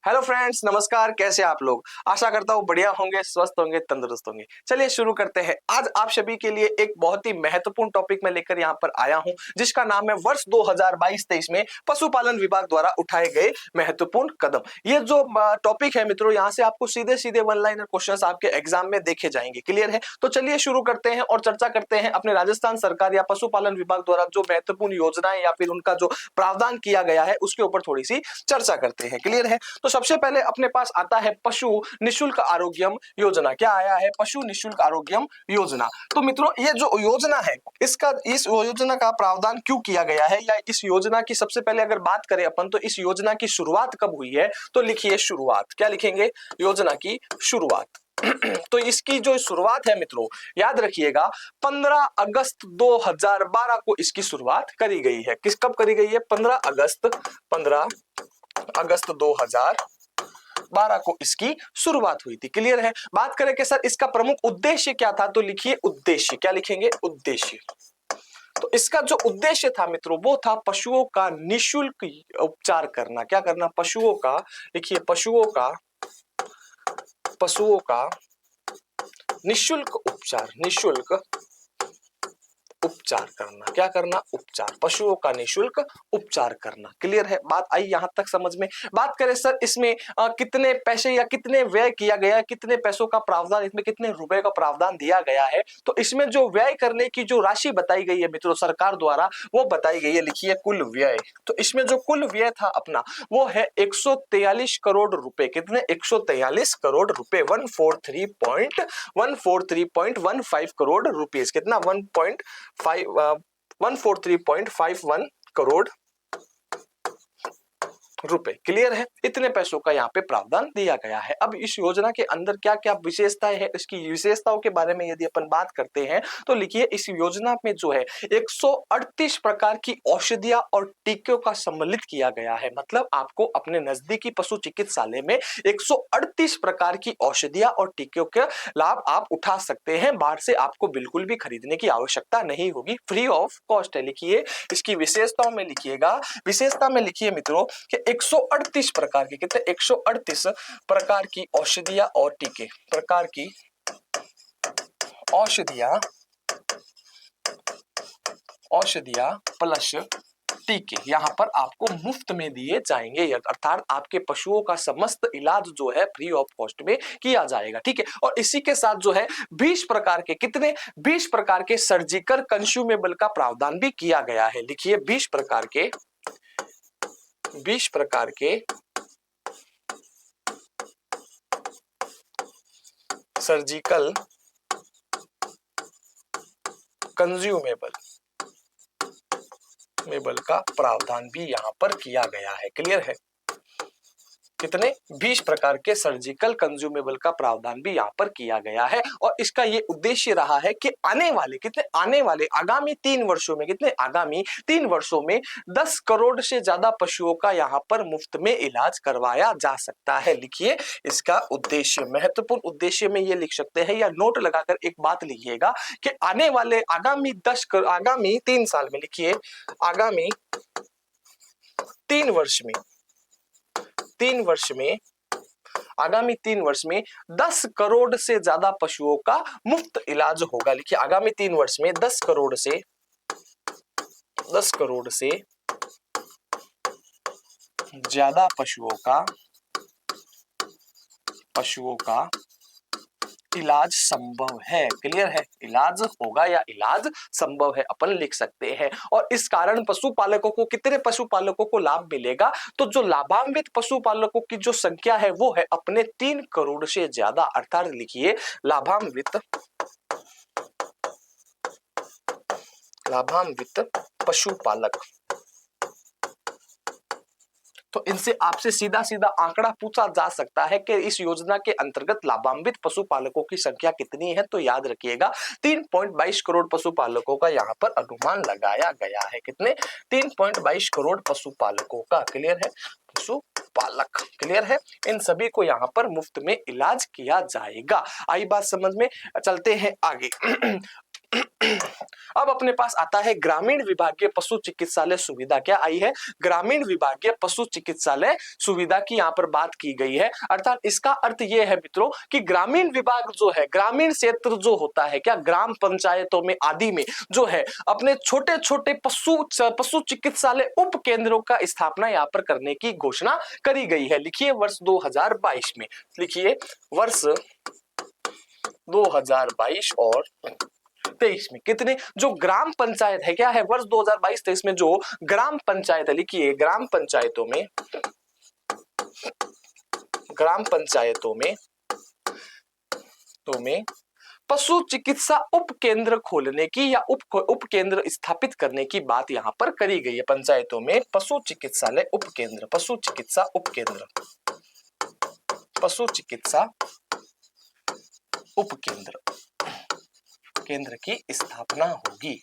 Hello friends, नमस्कार। कैसे आप लोग? आशा करता हूँ बढ़िया होंगे, स्वस्थ होंगे, तंदुरुस्त होंगे। चलिए शुरू करते हैं। आज आप सभी के लिए एक बहुत ही महत्वपूर्ण टॉपिक मैं लेकर यहाँ पर आया हूँ, जिसका नाम है वर्ष 2022-23 में पशुपालन विभाग द्वारा उठाए गए महत्वपूर्ण कदम। ये जो टॉपिक है मित्रों, यहाँ से आपको सीधे सीधे वन लाइनर क्वेश्चन आपके एग्जाम में देखे जाएंगे। क्लियर है? तो चलिए शुरू करते हैं और चर्चा करते हैं अपने राजस्थान सरकार या पशुपालन विभाग द्वारा जो महत्वपूर्ण योजनाएं या फिर उनका जो प्रावधान किया गया है उसके ऊपर थोड़ी सी चर्चा करते हैं। क्लियर है? तो सबसे पहले अपने पास आता है पशु निशुल्क आरोग्यम योजना। क्या आया है? पशु निशुल्क आरोग्यम योजना। तो मित्रों, ये जो योजना है इस योजना का प्रावधान क्यों किया गया है, या इस योजना की सबसे पहले अगर बात करें अपन, तो इस योजना की शुरुआत कब हुई है? तो लिखिए शुरुआत। क्या लिखेंगे? योजना की शुरुआत। तो इसकी जो शुरुआत है मित्रों, याद रखिएगा 15 अगस्त 2012 को इसकी शुरुआत करी गई है। कब करी गई है? 15 अगस्त 2012 को इसकी शुरुआत हुई थी। क्लियर है? बात करें कि सर इसका प्रमुख उद्देश्य क्या था, तो लिखिए उद्देश्य। क्या लिखेंगे? उद्देश्य। तो इसका जो उद्देश्य था मित्रों, वो था पशुओं का निशुल्क उपचार करना। क्या करना? पशुओं का, लिखिए पशुओं का निशुल्क उपचार। निशुल्क उपचार करना। क्या करना? उपचार। पशुओं का निशुल्क उपचार करना। क्लियर है? बात आई यहां तक समझ में? बात करें सर इसमें कितने पैसे या कितने व्यय किया गया है, कितने पैसों का प्रावधान, इसमें कितने रुपए का प्रावधान दिया गया है, तो इसमें जो व्यय करने की जो राशि बताई गई है मित्रों सरकार द्वारा, वो बताई गई है। लिखिए कुल व्यय। तो इसमें जो कुल व्यय था अपना, वो है 143 करोड़ रुपए। कितने? 143 करोड़ रुपए। 143.15 करोड़ रुपीस। कितना? 143.51 करोड़ रुपए। क्लियर है? इतने पैसों का यहाँ पे प्रावधान दिया गया है। अब इस योजना के अंदर क्या क्या विशेषताएं है, इसकी विशेषताओं के बारे में यदि अपन बात करते हैं, तो लिखिए इस योजना में जो है 138 प्रकार की औषधियां और टीकों का सम्मिलित किया गया है। मतलब आपको अपने नजदीकी पशु चिकित्सालय में 138 प्रकार की औषधियां और टीकों के लाभ आप उठा सकते हैं। बाहर से आपको बिल्कुल भी खरीदने की आवश्यकता नहीं होगी, फ्री ऑफ कॉस्ट है। लिखिए इसकी विशेषताओं में, लिखिएगा विशेषता में लिखिए मित्रों कि 138 प्रकार की, कितने? 138 प्रकार की औषधियां और टीके, प्रकार की औषधियां प्लस टीके यहां पर आपको मुफ्त में दिए जाएंगे, अर्थात आपके पशुओं का समस्त इलाज जो है फ्री ऑफ कॉस्ट में किया जाएगा। ठीक है? और इसी के साथ जो है 20 प्रकार के, कितने? 20 प्रकार के सर्जिकल कंज्यूमेबल का प्रावधान भी किया गया है। लिखिए 20 प्रकार के सर्जिकल कंज्यूमेबल का प्रावधान भी यहां पर किया गया है। क्लियर है? कितने? 20 प्रकार के सर्जिकल कंज्यूमेबल का प्रावधान भी यहां पर किया गया है। और इसका ये उद्देश्य रहा है कि आने वाले आगामी 3 वर्षों में, कितने? आगामी 3 वर्षों में 10 करोड़ से ज्यादा पशुओं का यहां पर मुफ्त में इलाज करवाया जा सकता है। लिखिए इसका उद्देश्य, महत्वपूर्ण उद्देश्य में ये लिख सकते हैं, या नोट लगाकर एक बात लिखिएगा कि आगामी 3 साल में, लिखिए आगामी 3 वर्ष में, आगामी 3 वर्ष में 10 करोड़ से ज्यादा पशुओं का मुफ्त इलाज होगा। लिखिए आगामी 3 वर्ष में 10 करोड़ से ज्यादा पशुओं का इलाज संभव है। क्लियर है? इलाज होगा या इलाज संभव है, अपन लिख सकते हैं। और इस कारण पशुपालकों को, कितने पशुपालकों को लाभ मिलेगा? तो जो लाभान्वित पशुपालकों की जो संख्या है वो है अपने 3 करोड़ से ज्यादा। अर्थात लिखिए लाभान्वित पशुपालक। तो इनसे आपसे सीधा सीधा आंकड़ा पूछा जा सकता है कि इस योजना के अंतर्गत लाभान्वित पशुपालकों की संख्या कितनी है? तो याद रखिएगा 3.22 करोड़ पशुपालकों का यहाँ पर अनुमान लगाया गया है। कितने? 3.22 करोड़ पशुपालकों का। क्लियर है? पशुपालक। क्लियर है? इन सभी को यहाँ पर मुफ्त में इलाज किया जाएगा। आई बात समझ में? चलते हैं आगे। अब अपने पास आता है ग्रामीण विभागीय पशु चिकित्सालय सुविधा। क्या आई है? ग्रामीण विभागीय पशु चिकित्सालय सुविधा की यहाँ पर बात की गई है। अर्थात इसका अर्थ ये है मित्रों कि ग्रामीण विभाग जो है, ग्रामीण क्षेत्र जो होता है, क्या ग्राम पंचायतों में आदि में जो है अपने छोटे छोटे पशु चिकित्सालय उप केंद्रों का स्थापना यहाँ पर करने की घोषणा करी गई है। लिखिए वर्ष 2022 में, लिखिए वर्ष 2022 और 23 में कितने जो ग्राम पंचायत है, क्या है, वर्ष 2022-23 में जो ग्राम पंचायत है, लिखिए ग्राम पंचायतों में पशु चिकित्सा उप केंद्र खोलने की या उप केंद्र स्थापित करने की बात यहां पर करी गई है। पंचायतों में पशु चिकित्सालय उप केंद्र, पशु चिकित्सा उप केंद्र की स्थापना होगी।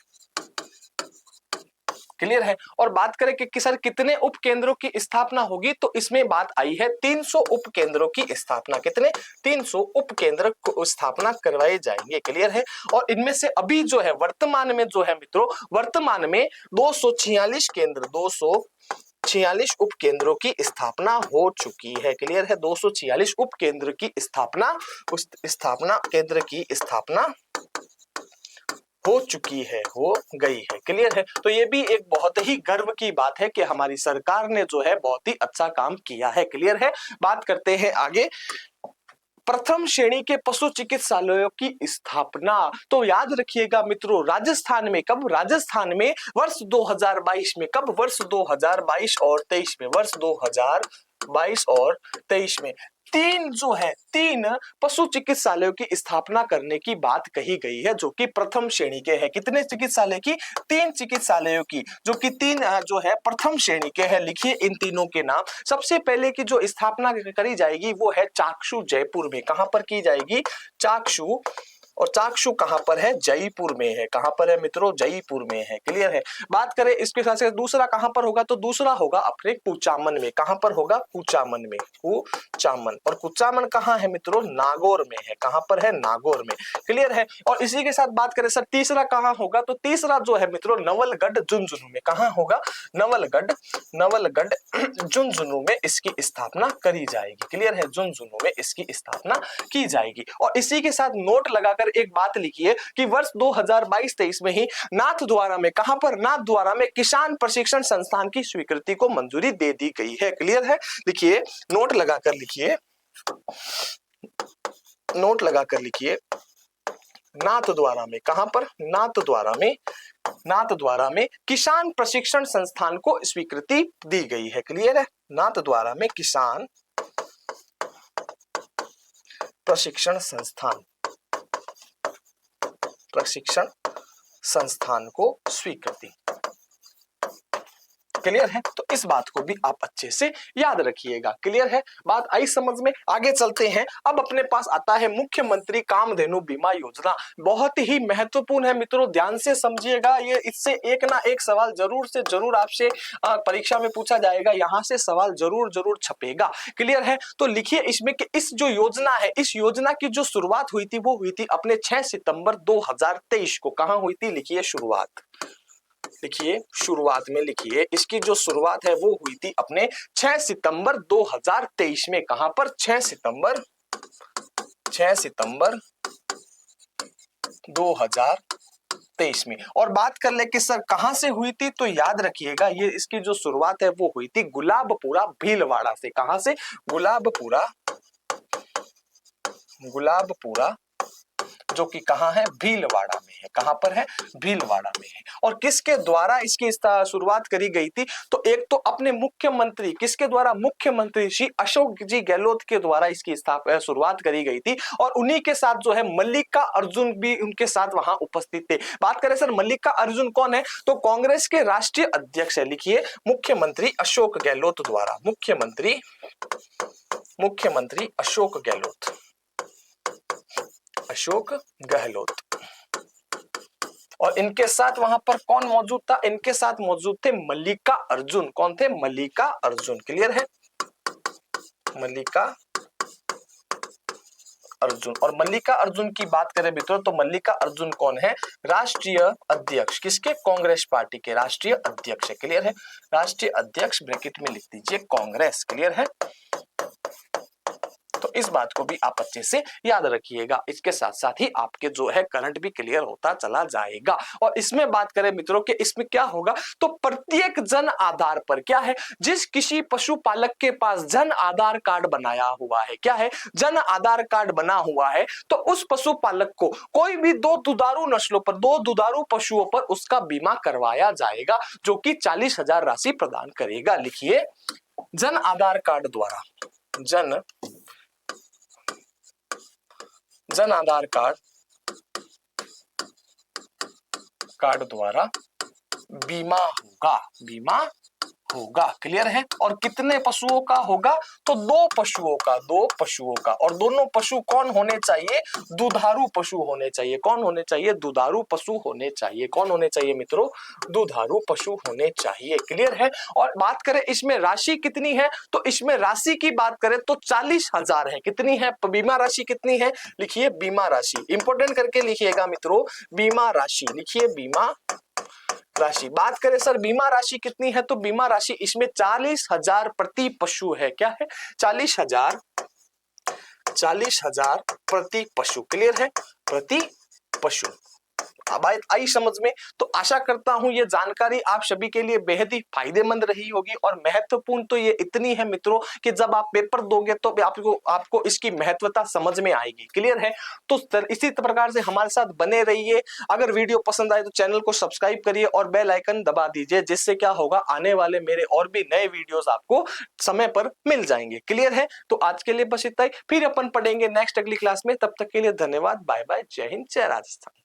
क्लियर है? और बात करें कि सर कितने उप केंद्रों की स्थापना होगी, तो इसमें बात आई है 300 उप केंद्रों की स्थापना। कितने? 300 उप केंद्र को स्थापना करवाए जाएंगे। क्लियर है? और इनमें से अभी जो है वर्तमान में जो है मित्रों, वर्तमान में 246 उप केंद्रों की स्थापना हो चुकी है। क्लियर है? 246 उप केंद्र की स्थापना हो चुकी है, हो गई है। क्लियर है? तो ये भी एक बहुत ही गर्व की बात है कि हमारी सरकार ने जो है बहुत ही अच्छा काम किया है। क्लियर है? बात करते हैं आगे, प्रथम श्रेणी के पशु चिकित्सालयों की स्थापना। तो याद रखिएगा मित्रों, राजस्थान में कब? राजस्थान में वर्ष 2022 में। कब? वर्ष 2022 और 23 में। वर्ष 2022 और 23 में तीन पशु चिकित्सालयों की स्थापना करने की बात कही गई है, जो कि प्रथम श्रेणी के हैं। कितने चिकित्सालय की? 3 चिकित्सालयों की, जो कि 3 जो है प्रथम श्रेणी के हैं। लिखिए इन तीनों के नाम। सबसे पहले की जो स्थापना करी जाएगी वो है चाक्षु, जयपुर में। कहां पर की जाएगी? चाक्षु। और चाक्षु कहां पर है? जयपुर में है। कहां पर है मित्रों? जयपुर में है। क्लियर है? बात करें इसके साथ साथ दूसरा कहां पर होगा, तो दूसरा होगा अपने कुचामन में। कहां पर होगा? कुचामन में। कुचामन। और कुचामन कहां है मित्रों? नागौर में है। कहां पर है? नागौर में। क्लियर है? और इसी के साथ बात करें सर तीसरा कहां होगा, तो तीसरा जो है मित्रों नवलगढ़ झुंझुनू में। कहां होगा? नवलगढ़ झुंझुनू में इसकी स्थापना करी जाएगी। क्लियर है? झुंझुनू में इसकी स्थापना की जाएगी। और इसी के साथ नोट लगाकर एक बात लिखिए कि वर्ष 2022-23 में ही नाथद्वारा में, कहां पर? नाथद्वारा में किसान प्रशिक्षण संस्थान की स्वीकृति को मंजूरी दे दी गई है। क्लियर है? लिखिए, नोट लगाकर लिखिए नाथद्वारा में। कहां पर? नाथद्वारा में किसान प्रशिक्षण संस्थान को स्वीकृति दी गई है। क्लियर है? नाथद्वारा में किसान प्रशिक्षण संस्थान को स्वीकृति। क्लियर है? तो इस बात को भी आप अच्छे से याद रखिएगा। क्लियर है? बात आई समझ में? आगे चलते हैं। अब अपने पास आता है मुख्यमंत्री कामधेनु बीमा योजना। बहुत ही महत्वपूर्ण है मित्रों, ध्यान से समझिएगा। ये इससे एक ना एक सवाल जरूर से जरूर आपसे परीक्षा में पूछा जाएगा, यहां से सवाल जरूर छपेगा। क्लियर है? तो लिखिए इसमें कि इस जो योजना है, इस योजना की जो शुरुआत हुई थी वो हुई थी अपने 6 सितंबर 2023 को। कहां हुई थी? लिखिए शुरुआत में लिखिए इसकी जो शुरुआत है वो हुई थी अपने 6 सितंबर 2023 में। कहां पर? 6 सितंबर 2023 में। और बात कर ले कि सर कहां से हुई थी, तो याद रखिएगा ये इसकी जो शुरुआत है वो हुई थी गुलाबपुरा भीलवाड़ा से। कहां से? गुलाबपुरा जो कि कहां है? भीलवाड़ा में है। कहां पर है? भीलवाड़ा में है। और किसके द्वारा इसकी शुरुआत करी गई थी, तो एक तो अपने मुख्यमंत्री, किसके द्वारा? मुख्यमंत्री श्री अशोक जी गहलोत के द्वारा इसकी शुरुआत करी गई थी। और उन्हीं के साथ जो है मल्लिका अर्जुन भी उनके साथ वहां उपस्थित थे। बात करें सर मल्लिका अर्जुन कौन है, तो कांग्रेस के राष्ट्रीय अध्यक्ष है। लिखिए मुख्यमंत्री अशोक गहलोत द्वारा। मुख्यमंत्री अशोक गहलोत। और इनके साथ वहां पर कौन मौजूद था? इनके साथ मौजूद थे मल्लिका अर्जुन। कौन थे? मल्लिका अर्जुन। क्लियर है? मल्लिका अर्जुन। और मल्लिका अर्जुन की बात करें मित्रों तो मल्लिका अर्जुन कौन है? राष्ट्रीय अध्यक्ष। किसके? कांग्रेस पार्टी के राष्ट्रीय अध्यक्ष है। क्लियर है? राष्ट्रीय अध्यक्ष ब्रैकेट में लिख दीजिए कांग्रेस। क्लियर है? तो इस बात को भी आप अच्छे से याद रखिएगा। इसके साथ साथ ही आपके जो है करंट भी क्लियर होता चला जाएगा। और इसमें बात करें मित्रों के इसमें क्या होगा तो प्रत्येक जन आधार पर क्या है, जिस किसी पशुपालक के पास जन आधार कार्ड बनाया हुआ है, क्या है? जन आधार कार्ड बना हुआ है, तो उस पशुपालक को कोई भी दो दुधारू नस्लों पर, दो दुधारू पशुओं पर उसका बीमा करवाया जाएगा, जो कि 40,000 राशि प्रदान करेगा। लिखिए, जन आधार कार्ड द्वारा, जन आधार कार्ड द्वारा बीमा होगा। क्लियर है? और कितने पशुओं का होगा तो दो पशुओं का। और दोनों पशु कौन होने चाहिए? दुधारू पशु होने चाहिए। कौन होने चाहिए? दुधारू पशु होने चाहिए। कौन होने चाहिए मित्रों? दुधारू पशु होने चाहिए। क्लियर है? और बात करें इसमें राशि कितनी है तो इसमें राशि की बात करें तो 40,000 है। कितनी है? बीमा राशि कितनी है? लिखिए बीमा राशि, इंपोर्टेंट करके लिखिएगा मित्रों, बीमा राशि। लिखिए बीमा राशि। बात करें सर बीमा राशि कितनी है तो बीमा राशि इसमें 40,000 प्रति पशु है। क्या है? 40,000 प्रति पशु। क्लियर है? प्रति पशु। अब आई समझ में? तो आशा करता हूं ये जानकारी आप सभी के लिए बेहद ही फायदेमंद रही होगी। और महत्वपूर्ण तो ये इतनी है मित्रों कि जब आप पेपर दोगे तो आपको इसकी महत्वता समझ में आएगी। क्लियर है? तो इसी प्रकार से हमारे साथ बने रहिए। अगर वीडियो पसंद आए तो चैनल को सब्सक्राइब करिए और बेल आइकन दबा दीजिए, जिससे क्या होगा, आने वाले मेरे और भी नए वीडियोस आपको समय पर मिल जाएंगे। क्लियर है? तो आज के लिए बस इतना ही, फिर अपन पढ़ेंगे नेक्स्ट अगली क्लास में। तब तक के लिए धन्यवाद, बाय बाय, जय हिंद, जय राजस्थान।